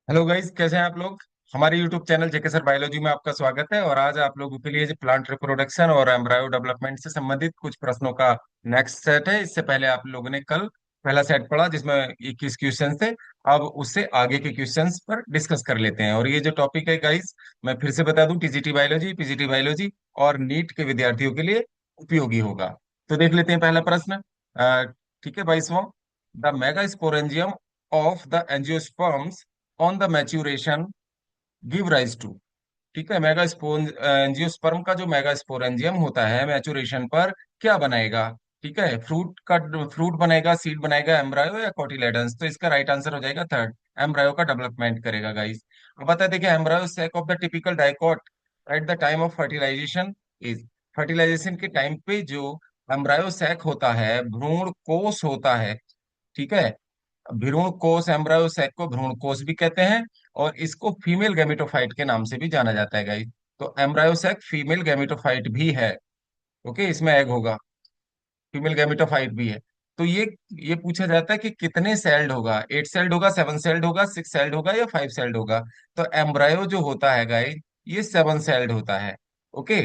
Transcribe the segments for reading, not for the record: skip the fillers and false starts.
Hello guys, कैसे हैं आप लोग। हमारे यूट्यूब चैनल जेके सर बायोलॉजी में आपका स्वागत है। और आज आप लोगों के लिए जो प्लांट रिप्रोडक्शन और एम्ब्रायो डेवलपमेंट से संबंधित कुछ प्रश्नों का नेक्स्ट सेट है। इससे पहले आप लोगों ने कल पहला सेट पढ़ा जिसमें 21 क्वेश्चन थे। अब उससे आगे के क्वेश्चंस पर डिस्कस कर लेते हैं। और ये जो टॉपिक है गाइस, मैं फिर से बता दूं, टीजीटी बायोलॉजी, पीजीटी बायोलॉजी और नीट के विद्यार्थियों के लिए उपयोगी होगा। तो देख लेते हैं पहला प्रश्न। अ, ठीक है, 22वां। The megasporangium of the angiosperms on the maturation give rise to. ठीक है, एंजियोस्पर्म का जो मेगास्पोरेंजियम होता है मैच्यूरेशन पर क्या बनाएगा। ठीक है, फ्रूट बनेगा, सीड बनाएगा, एम्ब्रायो या कोटिलेडन्स। तो इसका राइट आंसर हो जाएगा थर्ड, एम्ब्रायो का डेवलपमेंट करेगा गाइस। अब बता देखिए, embryo sac of the typical dicot at the time of fertilization is. Fertilization के टाइम पे जो एम्ब्रायो सैक होता है, भ्रूण कोष होता है। ठीक है, भ्रूण कोष, एम्ब्रायो सैक को भ्रूण कोष भी कहते हैं। और इसको फीमेल गैमेटोफाइट के नाम से भी जाना जाता है गाइस। तो एम्ब्रायो सैक फीमेल गैमेटोफाइट भी है। ओके, इसमें एग होगा, फीमेल गैमेटोफाइट भी है। तो ये पूछा जाता है कि कितने सेल्ड होगा, 8 सेल्ड होगा, 7 सेल्ड होगा, 6 सेल्ड होगा या 5 सेल्ड होगा। तो एम्ब्रायो जो होता है गाइस, ये 7 सेल्ड होता है। ओके,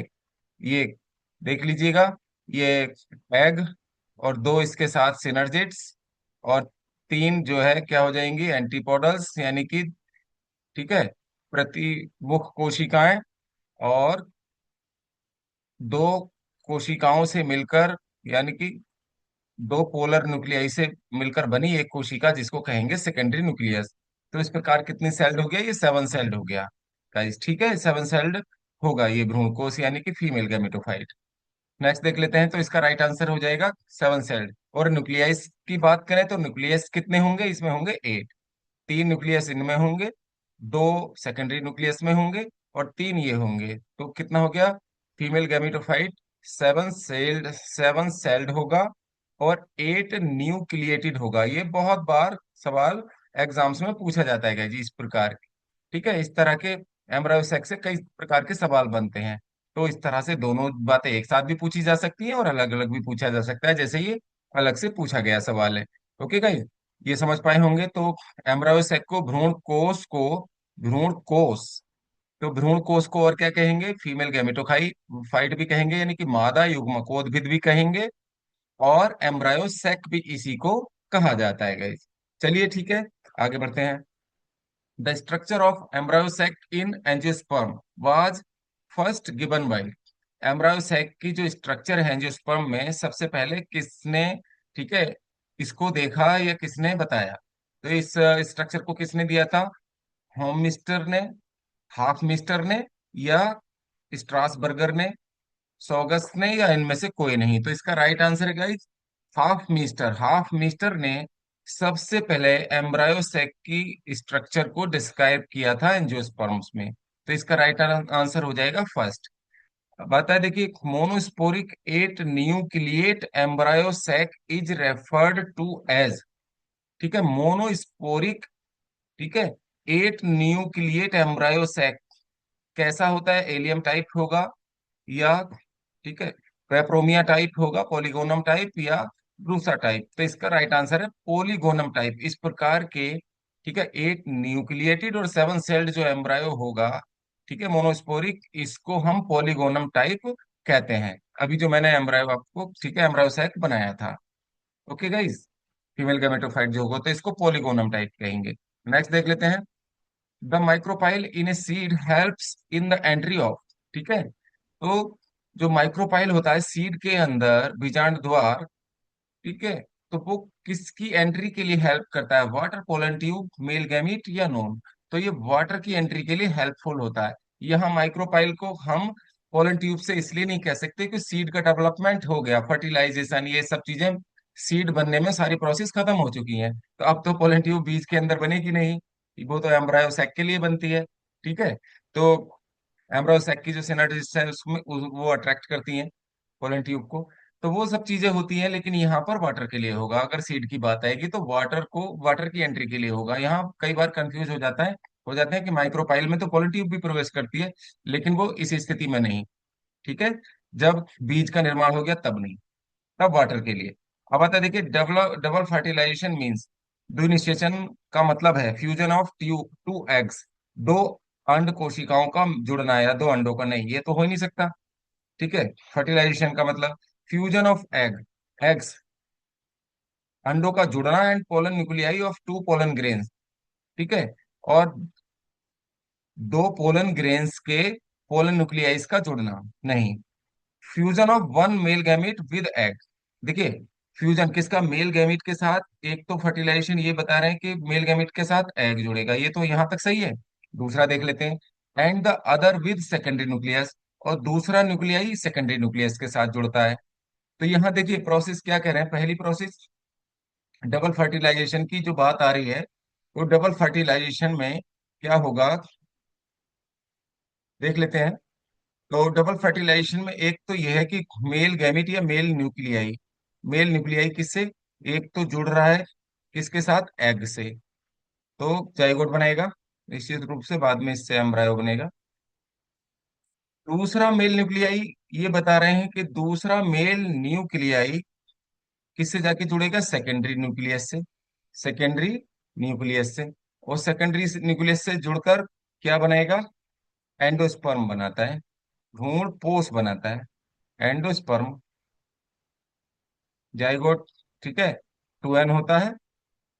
ये देख लीजिएगा। ये एग, और दो इसके साथ सिनर्जिड्स, और तीन जो है क्या हो जाएंगी, एंटीपोडल्स यानी कि, ठीक है, प्रतिमुख कोशिकाएं। और दो कोशिकाओं से मिलकर, यानी कि दो पोलर न्यूक्लियाई से मिलकर बनी एक कोशिका जिसको कहेंगे सेकेंडरी न्यूक्लियस। तो इस प्रकार कितनी सेल्ड हो गया, ये 7 सेल्ड हो गया गाइस। ठीक है, 7 सेल्ड होगा ये भ्रूण कोष यानी कि फीमेल गैमेटोफाइट। नेक्स्ट देख लेते हैं, तो इसका राइट आंसर हो जाएगा 7 सेल्ड। और न्यूक्लियस की बात करें तो न्यूक्लियस कितने होंगे, इसमें होंगे 8। 3 न्यूक्लियस इनमें होंगे, दो सेकेंडरी न्यूक्लियस में होंगे, और 3 ये होंगे। तो कितना हो गया, फीमेल गैमेटोफाइट 7 सेल्ड होगा। और 8 न्यूक्लिएटेड होगा। ये बहुत बार सवाल एग्जाम्स में पूछा जाता है जी, इस प्रकार। ठीक है, इस तरह के एम्ब्रायो सेक्स से कई प्रकार के सवाल बनते हैं। तो इस तरह से दोनों बातें एक साथ भी पूछी जा सकती हैं और अलग अलग भी पूछा जा सकता है, जैसे ये अलग से पूछा गया सवाल है। ओके गाइस, ये समझ पाए होंगे। तो एम्ब्रायो सेक को, भ्रूण कोष, तो भ्रूण कोष को और क्या कहेंगे, फीमेल गैमेटोखाई फाइट भी कहेंगे, यानी कि मादा युग्मकोद्भिद भी कहेंगे। और एम्ब्रायो सेक भी इसी को कहा जाता है गाइस। चलिए ठीक है, आगे बढ़ते हैं। The structure of embryo sac in angiosperm was first given by. Embryo sac की जो स्ट्रक्चर है एंजियोस्पर्म में, सबसे पहले किसने, ठीक है, इसको देखा या किसने बताया। तो इस स्ट्रक्चर को किसने दिया था, होम मिस्टर ने, हाफ मिस्टर ने, या स्ट्रासबर्गर ने, सॉगस ने, या इनमें से कोई नहीं। तो इसका राइट आंसर है गाइस हाफ मिस्टर ने सबसे पहले एम्ब्रायो सेक की स्ट्रक्चर को डिस्क्राइब किया था एंजियोस्पर्म्स में। तो इसका राइट आंसर हो जाएगा फर्स्ट। बता देखिए, monosporic 8 nucleate embryo sac is referred to as. ठीक है, मोनोस्पोरिक, ठीक है, 8 न्यूक्लिएट एम्ब्रायो सेक कैसा होता है, एलियम टाइप होगा, या, ठीक है, पेप्रोमिया टाइप होगा, पॉलीगोनम टाइप, या ब्रूसा टाइप। तो इसका राइट आंसर है पॉलीगोनम टाइप। इस प्रकार के, ठीक है, 8 न्यूक्लिएटेड और 7 सेल्ड जो एम्ब्रायो होगा, ठीक है, मोनोस्पोरिक, इसको हम पॉलीगोनम टाइप कहते हैं। अभी जो मैंने एम्ब्रायो आपको, ठीक है, एम्ब्रायो सैक बनाया था। ओके गाइस, फीमेल गैमेटोफाइट जो होगा तो इसको पॉलीगोनम टाइप कहेंगे। नेक्स्ट देख लेते हैं। The micropyle in a seed helps in the entry of. ठीक है, तो जो माइक्रोपाइल होता है सीड के अंदर, बीजांड द्वार, ठीक है, तो वो किसकी एंट्री के लिए हेल्प करता है, water pollen tube, male gamete, या नोन। तो ये वाटर की एंट्री के लिए हेल्पफुल होता है। यहाँ माइक्रोपाइल को हम पोलन ट्यूब से इसलिए नहीं कह सकते कि सीड का डेवलपमेंट हो गया, फर्टिलाइजेशन, ये सब चीजें सीड बनने में सारी प्रोसेस खत्म हो चुकी हैं। तो अब तो पोलन ट्यूब बीज के अंदर बनेगी नहीं, वो तो एम्ब्रायो सैक के लिए बनती है। ठीक है, तो एम्ब्रायो सैक की जो सिनर्जिड्स है उसमें वो अट्रैक्ट करती हैं पोलन ट्यूब को। तो वो सब चीजें होती हैं, लेकिन यहाँ पर वाटर के लिए होगा। अगर सीड की बात आएगी तो वाटर की एंट्री के लिए होगा। यहाँ कई बार कंफ्यूज हो जाते हैं कि माइक्रोपाइल में तो पोलन ट्यूब भी प्रवेश करती है, लेकिन वो इस स्थिति में नहीं। ठीक है, जब बीज का निर्माण हो गया तब नहीं, तब वाटर के लिए। अब आता है देखिए, डबल डबल फर्टिलाइजेशन मीन्स। द्विनिषेचन का मतलब है फ्यूजन ऑफ टू एग्स, दो अंड कोशिकाओं का जुड़ना, या दो अंडों का नहीं, ये तो हो ही नहीं सकता। ठीक है। फर्टिलाइजेशन का मतलब फ्यूजन ऑफ एग्स, अंडों का जुड़ना, and pollen nuclei of two pollen grains. ठीक है। और दो पोलन ग्रेन्स के पोलन न्यूक्लियाइज का जुड़ना नहीं। Fusion of one male gamete with egg. देखिए, फ्यूजन किसका, मेल गैमीट के साथ। एक तो फर्टिलाइजेशन ये बता रहे हैं कि मेल गैमीट के साथ एग जुड़ेगा, ये तो यहां तक सही है। दूसरा देख लेते हैं, and the other with secondary nucleus, और दूसरा न्यूक्लियाई सेकेंडरी न्यूक्लियस के साथ जुड़ता है। तो यहाँ देखिए प्रोसेस क्या कह रहे हैं, पहली प्रोसेस डबल फर्टिलाइजेशन की जो बात आ रही है, तो डबल फर्टिलाइजेशन में क्या होगा, देख लेते हैं। तो डबल फर्टिलाइजेशन में एक तो यह है कि मेल गैमीट या मेल न्यूक्लियाई किससे, एक तो जुड़ रहा है किसके साथ, एग से, तो जाइगोट बनेगा निश्चित रूप से, बाद में इससे एम्ब्रायो बनेगा। दूसरा मेल न्यूक्लियाई, ये बता रहे हैं कि दूसरा मेल न्यूक्लियाई किससे जाके जुड़ेगा, सेकेंडरी न्यूक्लियस से, सेकेंडरी न्यूक्लियस से। और सेकेंडरी न्यूक्लियस से जुड़कर क्या बनाएगा, एंडोस्पर्म बनाता है, भ्रूण पोष बनाता है, एंडोस्पर्म, जाइगोट। ठीक है। 2N होता है,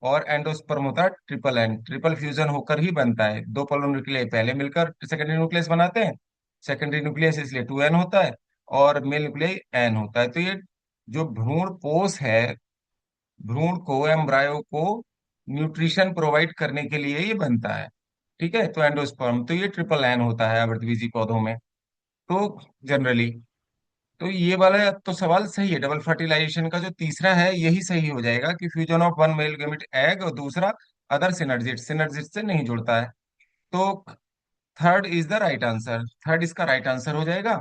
और एंडोस्पर्म होता है ट्रिपल N, ट्रिपल फ्यूजन होकर ही बनता है। दो पोलर न्यूक्लियाई पहले मिलकर सेकेंडरी न्यूक्लियस बनाते हैं, सेकेंडरी न्यूक्लियस इसलिए 2N होता है, और मेल न्यूक्लियाई N होता है। तो ये जो भ्रूण पोष है, भ्रूण को, एम्ब्रायो को न्यूट्रिशन प्रोवाइड करने के लिए ये बनता है। ठीक है। तो एंडोस्पर्म, तो ये ट्रिपल N होता है आवृतबीजी पौधों में। तो जनरली, तो ये वाला तो सवाल सही है, डबल फर्टिलाइजेशन का जो तीसरा है यही सही हो जाएगा, कि fusion of one male gamete egg, और दूसरा अदर सिनर्जिट, सिनर्जिट से नहीं जुड़ता है। तो third is the right answer, third इसका राइट आंसर हो जाएगा।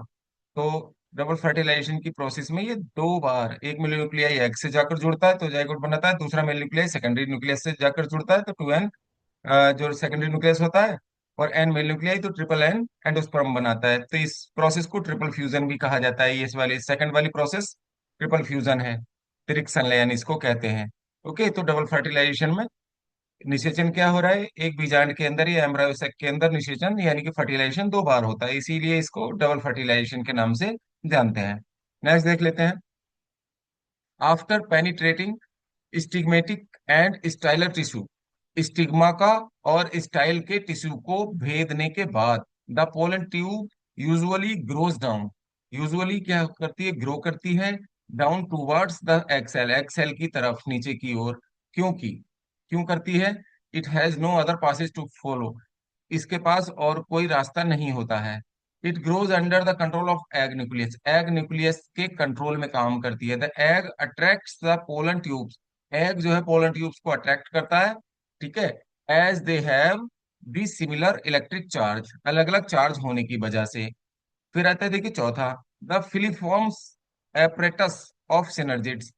तो डबल फर्टिलाइजेशन की प्रोसेस में ये दो बार, एक मेल न्यूक्लियाई एग से जाकर जुड़ता है तो जाइगोट बनाता है, दूसरा मेल न्यूक्लियाई सेकेंडरी न्यूक्लियस से जाकर जुड़ता है तो 2N, जो सेकेंडरी न्यूक्लियस होता है, और N मेल न्यूक्लियाई, तो ट्रिपल N एंडोस्पर्म बनाता है। तो इस प्रोसेस को ट्रिपल फ्यूजन भी कहा जाता है। ये इस वाली सेकंड वाली प्रोसेस ट्रिपल फ्यूजन है, त्रिक संलयन इसको कहते हैं। ओके, तो डबल फर्टिलाइजेशन में निषेचन क्या हो रहा है, एक बीजांड के अंदर या एम्ब्रायो सेक के अंदर निषेचन यानी कि फर्टिलाइजेशन दो बार होता है, इसीलिए इसको डबल फर्टिलाइजेशन के नाम से जानते हैं। नेक्स्ट देख लेते हैं, after penetrating stigmatic and stylar tissue, stigma का और स्टाइल के टिश्यू को भेदने के बाद the pollen tube usually grows down, usually क्या करती है, ग्रो करती है down towards the axil, axil की तरफ, नीचे की ओर। क्योंकि, क्यों करती है, it has no other passage to follow, इसके पास और कोई रास्ता नहीं होता है। It grows under the control of egg nucleus, egg nucleus के कंट्रोल में काम करती है। The egg attracts the pollen tubes, egg जो है पोलन ट्यूब्स को अट्रैक्ट करता है। ठीक है। As they have the similar electric charge, अलग अलग चार्ज होने की वजह से। फिर आता है देखिए चौथा, the filiforms apparatus of synergids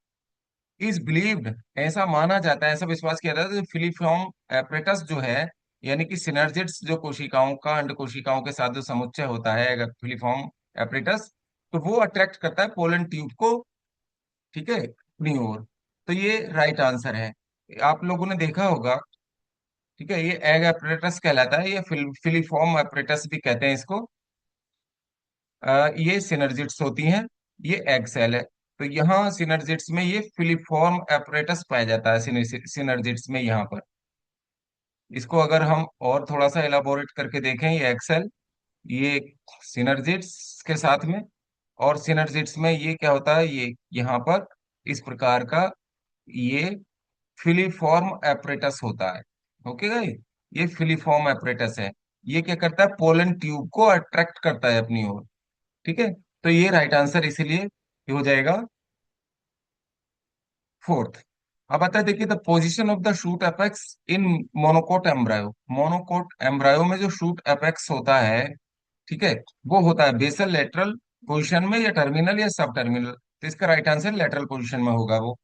is believed, ऐसा माना जाता है, ऐसा विश्वास किया जाता है, फिलिफॉर्म एपरेटस जो है, यानी कि सिनर्जिड्स जो कोशिकाओं का, अंड कोशिकाओं के साथ जो समुच्चय होता है, अगर फिलिफॉर्म एपरेटस, तो वो अट्रैक्ट करता है पोलन ट्यूब को। ठीक है, अपनी ओर। तो ये राइट आंसर है, आप लोगों ने देखा होगा। ठीक है, ये एग एपरेटस कहलाता है, ये फिलिफॉर्म एपरेटस भी कहते हैं इसको। ये सिनर्जिड्स होती हैं, ये एग सेल है। तो यहाँ सिनर्जिड्स में ये फिलिफॉर्म एपरेटस पाया जाता है, सिनर्जिड्स में यहाँ पर। इसको अगर हम और थोड़ा सा एलाबोरेट करके देखें, ये एक्सेल, ये सिनर्जिड्स के साथ में, और सिनर्जिड्स में ये क्या होता है, ये यहाँ पर इस प्रकार का ये फिलिफॉर्म एपरेटस होता है। ओके गाइस, ये फिलिफॉर्म एपरेटस है, ये क्या करता है, पोलन ट्यूब को अट्रैक्ट करता है अपनी ओर। ठीक है। तो ये राइट आंसर इसीलिए ये हो जाएगा फोर्थ। अब आता है देखिए, the position of the shoot apex in monocot embryo, monocot embryo में जो शूट एपेक्स होता है, ठीक है, वो होता है बेसल लेटरल पोजीशन में, या टर्मिनल, या सब टर्मिनल। तो इसका राइट आंसर लेटरल पोजीशन में होगा, वो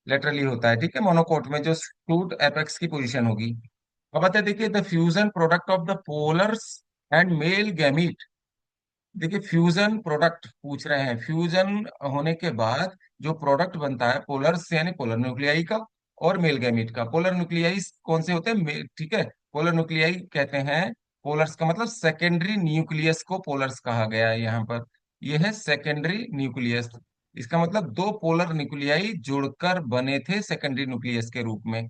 लेटरली होता है। ठीक है, मोनोकोट में जो शूट एपेक्स की पोजीशन होगी। अब आता है देखिए, the fusion product of the polars and male gamete, देखिए फ्यूजन प्रोडक्ट पूछ रहे हैं, फ्यूजन होने के बाद जो प्रोडक्ट बनता है पोलर से, यानी पोलर न्यूक्लियाई का, और मेल गैमीट का। पोलर न्यूक्लियाई कौन से होते हैं? ठीक है, पोलर न्यूक्लियाई कहते हैं। पोलर्स का मतलब सेकेंडरी न्यूक्लियस को पोलर्स कहा गया है यहाँ पर। ये है सेकेंडरी न्यूक्लियस। इसका मतलब दो पोलर न्यूक्लियाई जुड़कर बने थे सेकेंडरी न्यूक्लियस के रूप में।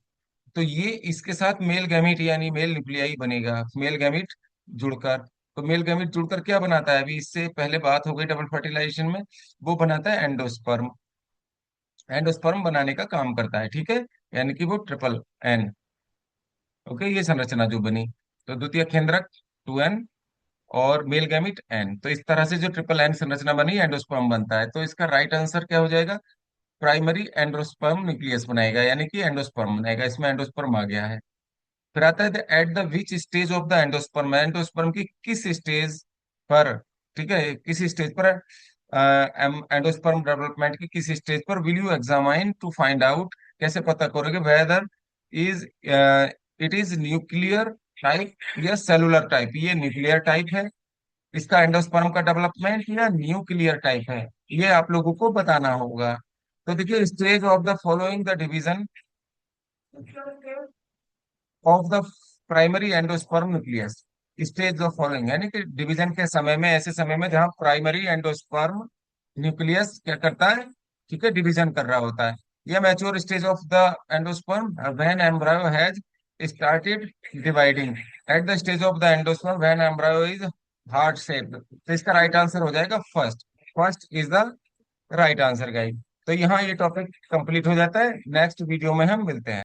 तो ये इसके साथ मेल गैमीट यानी मेल न्यूक्लियाई बनेगा, मेल गैमीट जुड़कर। तो मेल गैमीट जुड़कर क्या बनाता है? अभी इससे पहले बात हो गई डबल फर्टिलाइजेशन में, वो बनाता है एंडोस्पर्म। एंडोस्पर्म बनाने का काम करता है, ठीक है, यानी कि वो ट्रिपल एन। ओके, ये संरचना जो बनी। तो द्वितीय केंद्रक 2n और मेल गैमीट n, तो इस तरह से जो ट्रिपल एन संरचना बनी एंडोस्पर्म बनता है। तो इसका राइट आंसर क्या हो जाएगा? प्राइमरी एंडोस्पर्म न्यूक्लियस बनाएगा, यानी कि एंडोस्पर्म बनाएगा। इसमें एंडोस्पर्म आ गया है। फिर आता है at the which stage of the endosperm, endosperm की किस स्टेज पर, ठीक है, किस स्टेज पर, एंडोस्पर्म डेवलपमेंट की किस स्टेज पर will you examine to find out, कैसे पता करोगे whether is it is nuclear type या सेलुलर टाइप? ये न्यूक्लियर टाइप है इसका एंडोस्पर्म का डेवलपमेंट, या न्यूक्लियर टाइप है, ये आप लोगों को बताना होगा। तो देखिए, stage of the following the division of the primary endosperm nucleus, stage of following, यानी कि डिवीजन के समय में, ऐसे समय में जहां प्राइमरी एंडोस्पर्म न्यूक्लियस क्या करता है, ठीक है, डिवीजन कर रहा होता है। यह mature stage of the endosperm when embryo has started dividing, at the stage of the endosperm when embryo is heart shaped. तो इसका राइट आंसर हो जाएगा first. First is the right answer guys. तो यहाँ ये टॉपिक कंप्लीट हो जाता है। नेक्स्ट वीडियो में हम मिलते हैं।